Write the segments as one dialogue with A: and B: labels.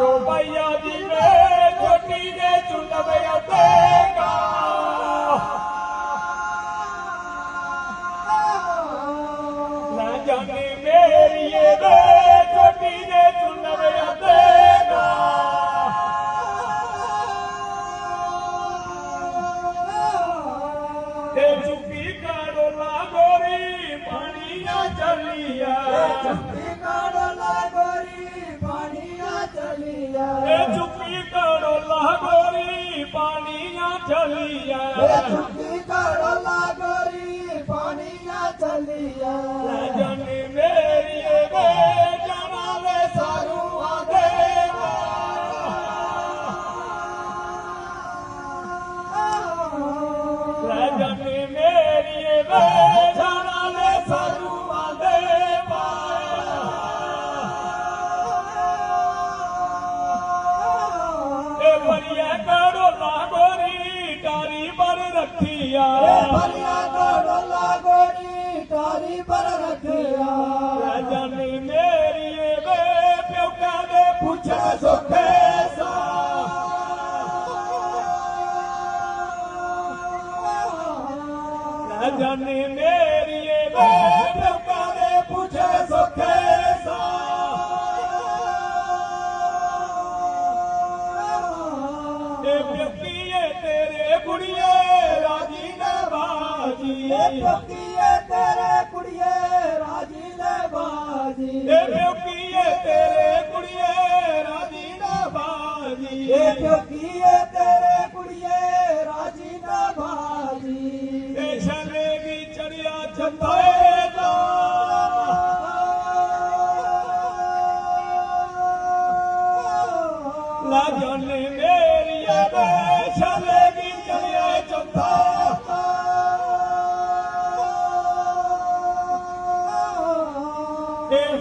A: भैया जी में छोटी ने चुनब देगा न जाने मेरी ये छोटी ने चुनब देगा चुप्पी काढ़ो लागोरी पानी ना चलिया
B: चुप्पी काढ़ो लागोरी पानी ना चलिया
A: चुप्पी काढ़ो लागोरी पानी ना चलिया
B: चुप्पी काढ़ो लागोरी पानी ना चलिया
A: जाने मेरी जाना वे सारू देवा जाने मेरी जाना वे सारू देवा परिया काढ़ो लागोरी टारी पर रखिया
B: परिया काढ़ो लागोरी टारी पर रखिया
A: जाने मेरी प्योका दे पूछे सुखे सा जाने मेरी प्योका दे पूछे सुखे सा प्योकिए तेरे कुड़िए राजी ने बाजी
B: प्योकिए तेरे कुड़िए राजी ने बाजी
A: प्योकिए तेरे कुड़िए राजी ने बाजी
B: प्योकिए तेरे कुड़िए राजी ने बाजी
A: चलेगी चढ़िया चंदेला ला जाने मेरी चलेगी चढ़िया चंदा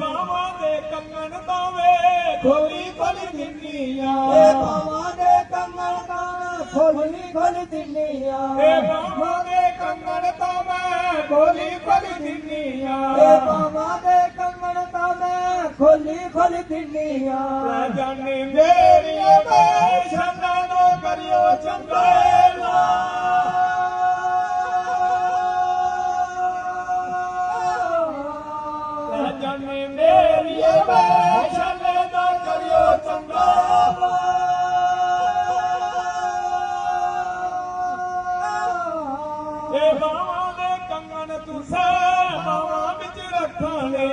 A: बाबा दे कंगन तावे खोली खोली दिनिया
B: बाबा दे कंगन तावे खोली खोली दिनिया
A: बाबा दे कंगन तावे खोली खोली दिनिया
B: बाबा दे कंगन तावे खोली खोली दिनिया
A: जाने मेरी छंदा दो करियो चंदेला जाने मेरी छंदा दो करियो चंदेला बाबा दे कंगन तुसा बाबा बिच रखने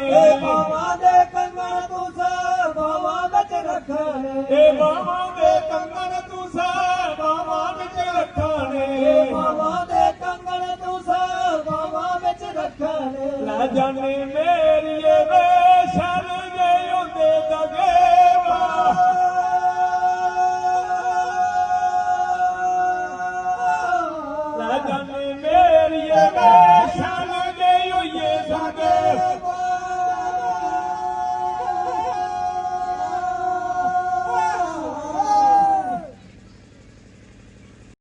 B: बाबा दे कंगन तुसा बाबा बिच रखने
A: बाबा दे कंगन तुसा बाबा बिच रखने
B: बाबा दे कंगन तुसा बाबा बिच रखने
A: ला जाने मेरी शर जे होंदे दगेवा ला जाने मेरी शर